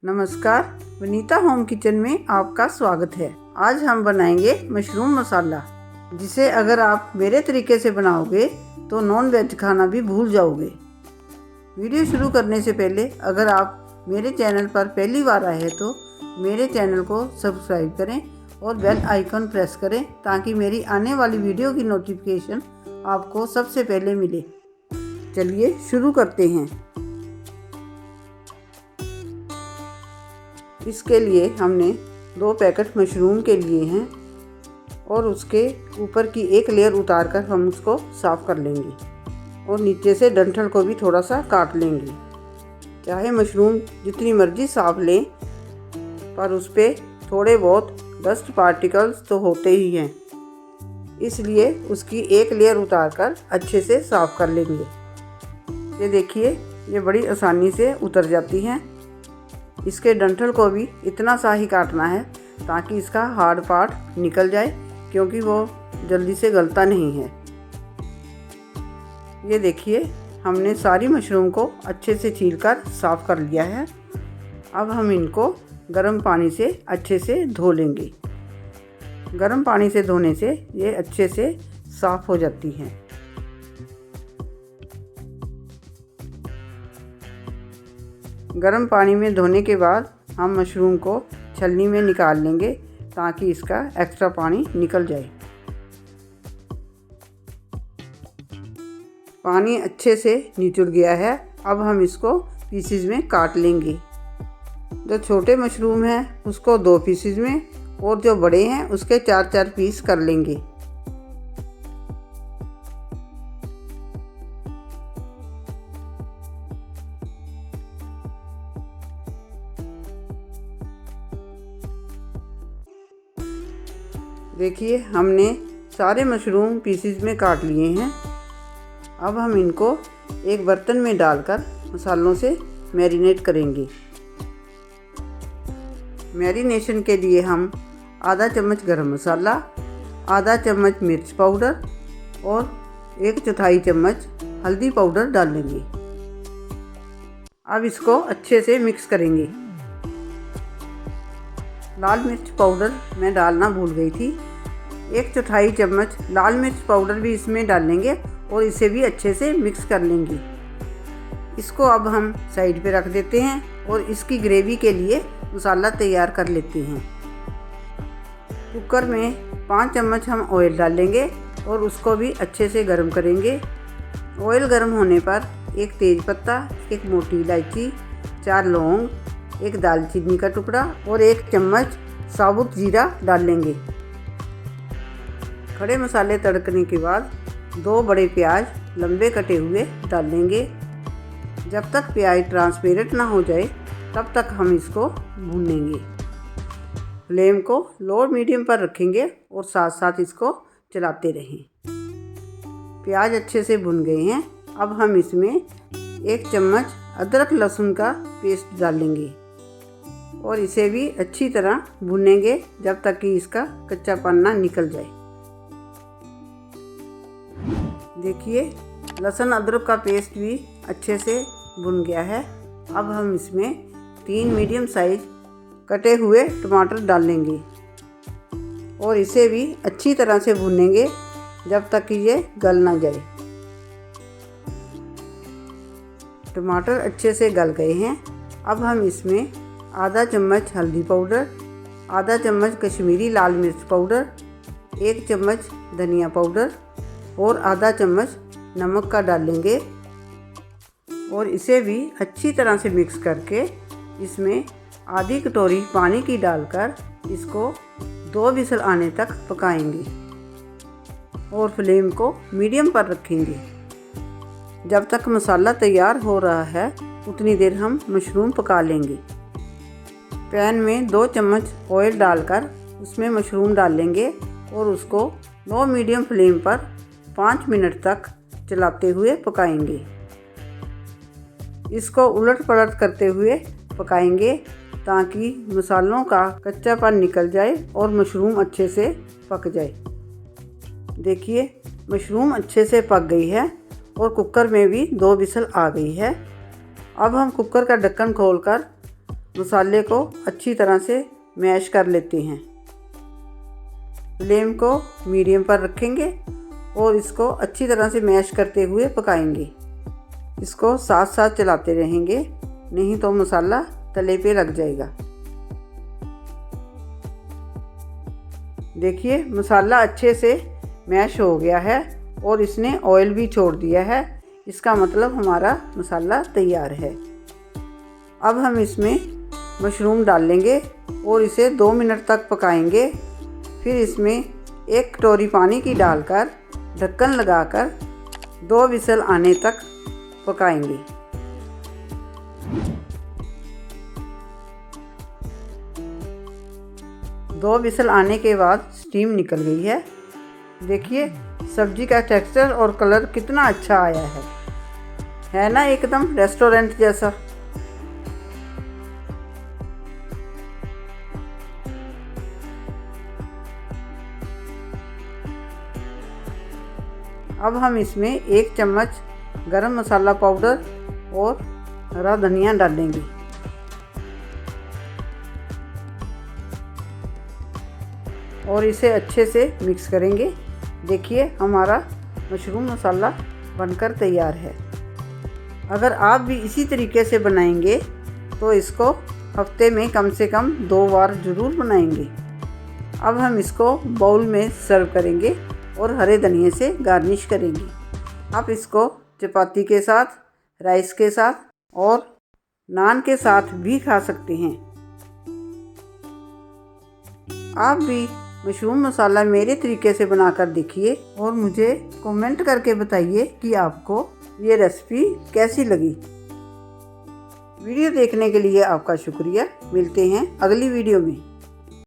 नमस्कार, Vanita home kitchen में आपका स्वागत है। आज हम बनाएंगे मशरूम मसाला, जिसे अगर आप मेरे तरीके से बनाओगे तो नॉन वेज खाना भी भूल जाओगे। वीडियो शुरू करने से पहले अगर आप मेरे चैनल पर पहली बार आए हैं तो मेरे चैनल को सब्सक्राइब करें और बेल आइकन प्रेस करें ताकि मेरी आने वाली वीडियो की नोटिफिकेशन आपको सबसे पहले मिले। चलिए शुरू करते हैं। इसके लिए हमने 2 पैकेट मशरूम के लिए हैं और उसके ऊपर की एक लेयर उतार कर हम उसको साफ़ कर लेंगे और नीचे से डंठल को भी थोड़ा सा काट लेंगे। चाहे मशरूम जितनी मर्जी साफ़ लें, पर उस पर थोड़े बहुत डस्ट पार्टिकल्स तो होते ही हैं, इसलिए उसकी एक लेयर उतार कर अच्छे से साफ़ कर लेंगे। ये देखिए, ये बड़ी आसानी से उतर जाती हैं। इसके डंठल को भी इतना सा ही काटना है ताकि इसका हार्ड पार्ट निकल जाए, क्योंकि वो जल्दी से गलता नहीं है। ये देखिए, हमने सारी मशरूम को अच्छे से छीलकर साफ़ कर लिया है। अब हम इनको गर्म पानी से अच्छे से धो लेंगे। गर्म पानी से धोने से ये अच्छे से साफ़ हो जाती हैं। गर्म पानी में धोने के बाद हम मशरूम को छलनी में निकाल लेंगे ताकि इसका एक्स्ट्रा पानी निकल जाए। पानी अच्छे से निचुड़ गया है। अब हम इसको पीसेस में काट लेंगे। जो छोटे मशरूम हैं उसको 2 पीसेस में और जो बड़े हैं उसके 4-4 पीस कर लेंगे। देखिए, हमने सारे मशरूम पीसेस में काट लिए हैं। अब हम इनको एक बर्तन में डालकर मसालों से मैरिनेट करेंगे। मैरिनेशन के लिए हम आधा चम्मच गरम मसाला, आधा चम्मच मिर्च पाउडर और 1/4 चम्मच हल्दी पाउडर डालेंगे। अब इसको अच्छे से मिक्स करेंगे। लाल मिर्च पाउडर मैं डालना भूल गई थी। 1/4 चम्मच लाल मिर्च पाउडर भी इसमें डालेंगे और इसे भी अच्छे से मिक्स कर लेंगे। इसको अब हम साइड पे रख देते हैं और इसकी ग्रेवी के लिए मसाला तैयार कर लेते हैं। कुकर में 5 चम्मच हम ऑयल डालेंगे और उसको भी अच्छे से गर्म करेंगे। ऑयल गर्म होने पर 1 तेज़पत्ता, 1 मोटी इलायची, 4 लौंग, 1 दालचीनी का टुकड़ा और 1 चम्मच साबुत जीरा डालेंगे। खड़े मसाले तड़कने के बाद 2 बड़े प्याज लंबे कटे हुए डालेंगे। जब तक प्याज ट्रांसपेरेंट ना हो जाए तब तक हम इसको भूनेंगे। फ्लेम को लो मीडियम पर रखेंगे और साथ साथ इसको चलाते रहें। प्याज अच्छे से भुन गए हैं। अब हम इसमें 1 चम्मच अदरक लहसुन का पेस्ट डालेंगे और इसे भी अच्छी तरह भूनेंगे जब तक कि इसका कच्चापन ना निकल जाए। देखिए, लहसुन अदरक का पेस्ट भी अच्छे से भुन गया है। अब हम इसमें 3 मीडियम साइज कटे हुए टमाटर डालेंगे और इसे भी अच्छी तरह से भूनेंगे जब तक कि ये गल ना जाए। टमाटर अच्छे से गल गए हैं। अब हम इसमें आधा चम्मच हल्दी पाउडर, आधा चम्मच कश्मीरी लाल मिर्च पाउडर, 1 चम्मच धनिया पाउडर और आधा चम्मच नमक का डालेंगे और इसे भी अच्छी तरह से मिक्स करके इसमें आधी कटोरी पानी की डालकर इसको 2 विसल आने तक पकाएंगे और फ्लेम को मीडियम पर रखेंगे। जब तक मसाला तैयार हो रहा है उतनी देर हम मशरूम पका लेंगे। पैन में 2 चम्मच ऑयल डालकर उसमें मशरूम डालेंगे और उसको लो मीडियम फ्लेम पर 5 मिनट तक चलाते हुए पकाएंगे। इसको उलट पलट करते हुए पकाएंगे ताकि मसालों का कच्चापन निकल जाए और मशरूम अच्छे से पक जाए। देखिए, मशरूम अच्छे से पक गई है और कुकर में भी 2 विसल आ गई है। अब हम कुकर का ढक्कन खोलकर मसाले को अच्छी तरह से मैश कर लेते हैं। फ्लेम को मीडियम पर रखेंगे और इसको अच्छी तरह से मैश करते हुए पकाएंगे। इसको साथ साथ चलाते रहेंगे, नहीं तो मसाला तले पे लग जाएगा। देखिए मसाला अच्छे से मैश हो गया है और इसने ऑयल भी छोड़ दिया है। इसका मतलब हमारा मसाला तैयार है। अब हम इसमें मशरूम डाल लेंगे और इसे 2 मिनट तक पकाएंगे। फिर इसमें 1 कटोरी पानी की डालकर ढक्कन लगाकर 2 विसल आने तक पकाएंगे। दो विसल आने के बाद स्टीम निकल गई है। देखिए सब्जी का टेक्सचर और कलर कितना अच्छा आया है ना, एकदम रेस्टोरेंट जैसा। अब हम इसमें 1 चम्मच गरम मसाला पाउडर और हरा धनिया डालेंगे। और इसे अच्छे से मिक्स करेंगे। देखिए हमारा मशरूम मसाला बनकर तैयार है। अगर आप भी इसी तरीके से बनाएंगे तो इसको हफ्ते में कम से कम 2 बार ज़रूर बनाएंगे। अब हम इसको बाउल में सर्व करेंगे और हरे धनिए से गार्निश करेंगे। आप इसको चपाती के साथ, राइस के साथ और नान के साथ भी खा सकते हैं। आप भी मशरूम मसाला मेरे तरीके से बनाकर देखिए और मुझे कमेंट करके बताइए कि आपको ये रेसिपी कैसी लगी। वीडियो देखने के लिए आपका शुक्रिया। मिलते हैं अगली वीडियो में।